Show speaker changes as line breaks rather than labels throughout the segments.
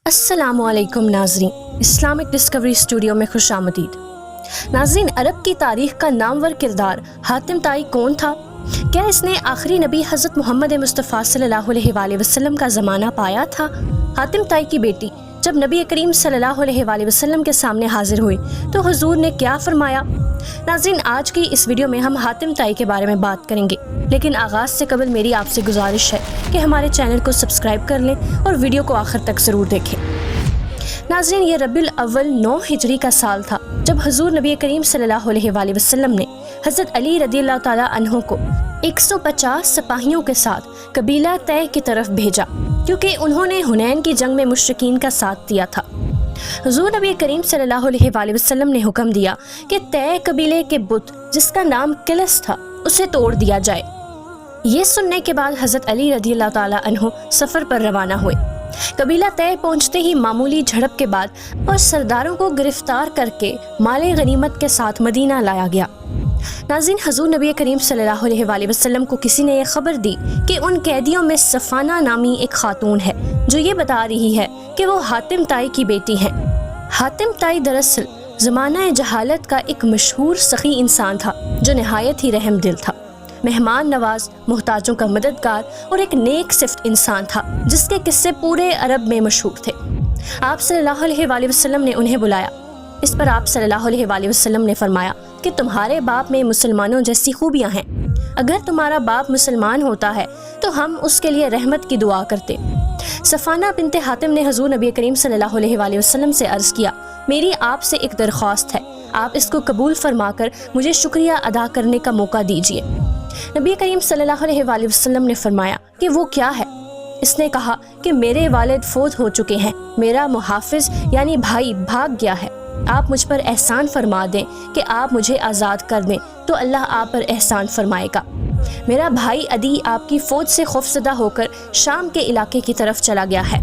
السلام علیکم ناظرین، اسلامک ڈسکوری اسٹوڈیو میں خوش آمدید۔ ناظرین، عرب کی تاریخ کا نامور کردار حاتم طائی کون تھا؟ کیا اس نے آخری نبی حضرت محمد مصطفیٰ صلی اللہ علیہ وآلہ وسلم کا زمانہ پایا تھا؟ حاتم طائی کی بیٹی جب نبی کریم صلی اللہ علیہ وآلہ وسلم کے سامنے حاضر ہوئی تو حضور نے کیا فرمایا؟ ناظرین، آج کی اس ویڈیو میں ہم حاتم طائی کے بارے میں بات کریں گے، لیکن آغاز سے قبل میری آپ سے گزارش ہے کہ ہمارے چینل کو سبسکرائب کر لیں اور ویڈیو کو آخر تک ضرور دیکھیں۔ ناظرین، یہ ربیع الاول 9 ہجری کا سال تھا جب حضور نبی کریم صلی اللہ علیہ وآلہ وسلم نے حضرت علی رضی اللہ تعالیٰ عنہ کو 150 سپاہیوں کے ساتھ قبیلہ طے کی طرف بھیجا، کیونکہ انہوں نے حنین کی جنگ میں مشرکین کا ساتھ دیا تھا۔ حضور نبی کریم صلی اللہ علیہ وآلہ وسلم نے حکم دیا کہ طے قبیلے کے بت جس کا نام کلس تھا اسے توڑ دیا جائے۔ یہ سننے کے بعد حضرت علی رضی اللہ تعالیٰ عنہ سفر پر روانہ ہوئے۔ قبیلہ طے پہنچتے ہی معمولی جھڑپ کے بعد اور سرداروں کو گرفتار کر کے مال غنیمت کے ساتھ مدینہ لایا گیا۔ ناظرین، حضور نبی کریم صلی اللہ علیہ وآلہ وسلم کو کسی نے یہ خبر دی کہ ان قیدیوں میں صفانہ نامی ایک خاتون ہے جو یہ بتا رہی ہے کہ وہ حاتم طائی کی بیٹی ہیں۔ حاتم طائی دراصل زمانہ جہالت کا ایک مشہور سخی انسان تھا جو نہایت ہی رحم دل تھا، مہمان نواز، محتاجوں کا مددگار اور ایک نیک صفت انسان تھا جس کے قصے پورے عرب میں مشہور تھے۔ آپ صلی اللہ علیہ وآلہ وسلم نے انہیں بلایا۔ اس پر آپ صلی اللہ علیہ وآلہ وسلم نے فرمایا کہ تمہارے باپ میں مسلمانوں جیسی خوبیاں ہیں، اگر تمہارا باپ مسلمان ہوتا ہے تو ہم اس کے لیے رحمت کی دعا کرتے۔ صفانہ بنت حاتم نے حضور نبی کریم صلی اللہ علیہ وآلہ وسلم سے عرض کیا، میری آپ سے ایک درخواست ہے، آپ اس کو قبول فرما کر مجھے شکریہ ادا کرنے کا موقع دیجیے۔ نبی کریم صلی اللہ علیہ وآلہ وسلم نے فرمایا کہ وہ کیا ہے؟ اس نے کہا کہ میرے والد فوت ہو چکے ہیں، میرا محافظ یعنی بھائی بھاگ گیا ہے، آپ مجھ پر احسان فرما دیں کہ آپ مجھے آزاد کر دیں تو اللہ آپ پر احسان فرمائے گا۔ میرا بھائی عدی آپ کی فوج سے خوفزدہ ہو کر شام کے علاقے کی طرف چلا گیا ہے،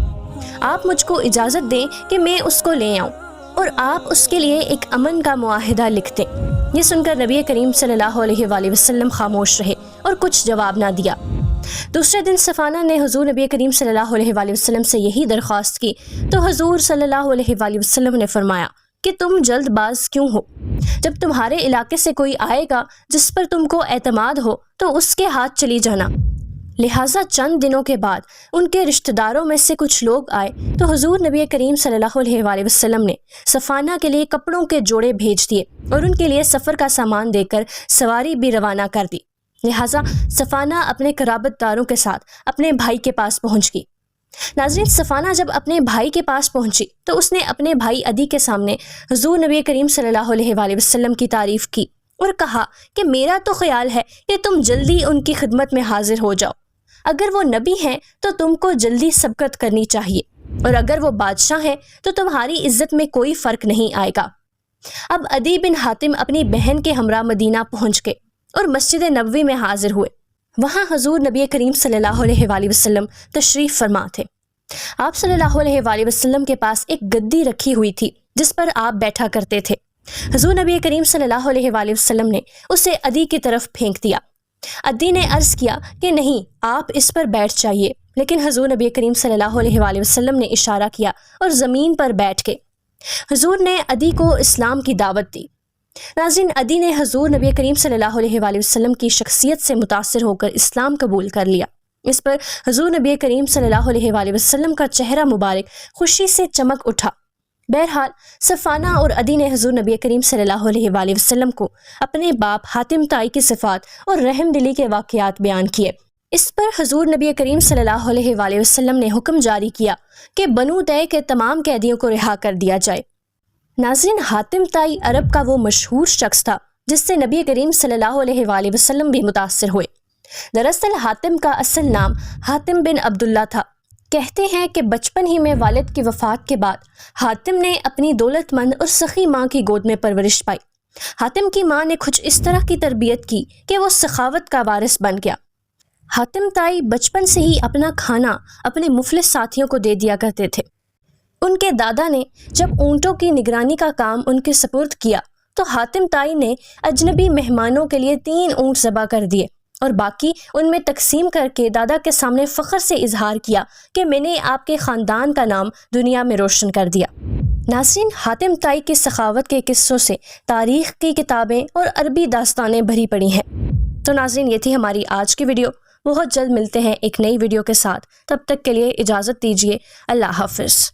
آپ مجھ کو اجازت دیں کہ میں اس کو لے آؤں اور آپ اس کے لیے ایک امن کا معاہدہ لکھ دیں۔ یہ سن کر نبی کریم صلی اللہ علیہ وآلہ وسلم خاموش رہے اور کچھ جواب نہ دیا۔ دوسرے دن صفانہ نے حضور نبی کریم صلی اللہ علیہ وآلہ وسلم سے یہی درخواست کی تو حضور صلی اللہ علیہ وآلہ وسلم نے فرمایا کہ تم جلد باز کیوں ہو؟ جب تمہارے علاقے سے کوئی آئے گا جس پر تم کو اعتماد ہو تو اس کے ہاتھ چلی جانا۔ لہٰذا چند دنوں کے بعد ان کے رشتہ داروں میں سے کچھ لوگ آئے تو حضور نبی کریم صلی اللہ علیہ وآلہ وسلم نے صفانہ کے لیے کپڑوں کے جوڑے بھیج دیے اور ان کے لیے سفر کا سامان دے کر سواری بھی روانہ کر دی۔ لہٰذا صفانہ اپنے قرابت داروں کے ساتھ اپنے بھائی کے پاس پہنچ گئی۔ ناظرین، صفانہ جب اپنے بھائی کے پاس پہنچی تو اس نے اپنے بھائی عدی کے سامنے حضور نبی کریم صلی اللہ علیہ وآلہ وسلم کی تعریف کی اور کہا کہ میرا تو خیال ہے کہ تم جلدی ان کی خدمت میں حاضر ہو جاؤ، اگر وہ نبی ہیں تو تم کو جلدی سبقت کرنی چاہیے اور اگر وہ بادشاہ ہیں تو تمہاری عزت میں کوئی فرق نہیں آئے گا۔ اب عدی بن حاتم اپنی بہن کے ہمراہ مدینہ پہنچ گئے اور مسجد نبوی میں حاضر ہوئے۔ وہاں حضور نبی کریم صلی اللہ علیہ وآلہ وسلم تشریف فرما تھے۔ آپ صلی اللہ علیہ وآلہ وسلم کے پاس ایک گدی رکھی ہوئی تھی جس پر آپ بیٹھا کرتے تھے۔ حضور نبی کریم صلی اللہ علیہ وآلہ وسلم نے اسے عدی کی طرف پھینک دیا۔ عدی نے عرض کیا کہ نہیں، آپ اس پر بیٹھ جائیے، لیکن حضور نبی کریم صلی اللہ علیہ وآلہ وسلم نے اشارہ کیا اور زمین پر بیٹھ گئے۔ حضور نے عدی کو اسلام کی دعوت دی۔ ناظرین، عدی نے حضور نبی کریم صلی اللہ علیہ وآلہ وسلم کی شخصیت سے متاثر ہو کر اسلام قبول کر لیا۔ اس پر حضور نبی کریم صلی اللہ علیہ وآلہ وسلم کا چہرہ مبارک خوشی سے چمک اٹھا۔ بہرحال صفانہ اور عدی نے حضور نبی کریم صلی اللہ علیہ وآلہ وسلم کو اپنے باپ حاتم طائی کی صفات اور رحم دلی کے واقعات بیان کیے۔ اس پر حضور نبی کریم صلی اللہ علیہ وآلہ وسلم نے حکم جاری کیا کہ بنو طے کے تمام قیدیوں کو رہا کر دیا جائے۔ ناظرین، حاتم طائی عرب کا وہ مشہور شخص تھا جس سے نبی کریم صلی اللہ علیہ وآلہ وسلم بھی متاثر ہوئے۔ دراصل حاتم کا اصل نام حاتم بن عبداللہ تھا۔ کہتے ہیں کہ بچپن ہی میں والد کی وفات کے بعد حاتم نے اپنی دولت مند اور سخی ماں کی گود میں پرورش پائی۔ حاتم کی ماں نے کچھ اس طرح کی تربیت کی کہ وہ سخاوت کا وارث بن گیا۔ حاتم طائی بچپن سے ہی اپنا کھانا اپنے مفلس ساتھیوں کو دے دیا کرتے تھے۔ ان کے دادا نے جب اونٹوں کی نگرانی کا کام ان کے سپرد کیا تو حاتم طائی نے اجنبی مہمانوں کے لیے 3 اونٹ ذبح کر دیے اور باقی ان میں تقسیم کر کے دادا کے سامنے فخر سے اظہار کیا کہ میں نے آپ کے خاندان کا نام دنیا میں روشن کر دیا۔ ناظرین، حاتم طائی کی سخاوت کے قصوں سے تاریخ کی کتابیں اور عربی داستانیں بھری پڑی ہیں۔ تو ناظرین، یہ تھی ہماری آج کی ویڈیو۔ بہت جلد ملتے ہیں ایک نئی ویڈیو کے ساتھ، تب تک کے لیے اجازت دیجیے۔ اللہ حافظ۔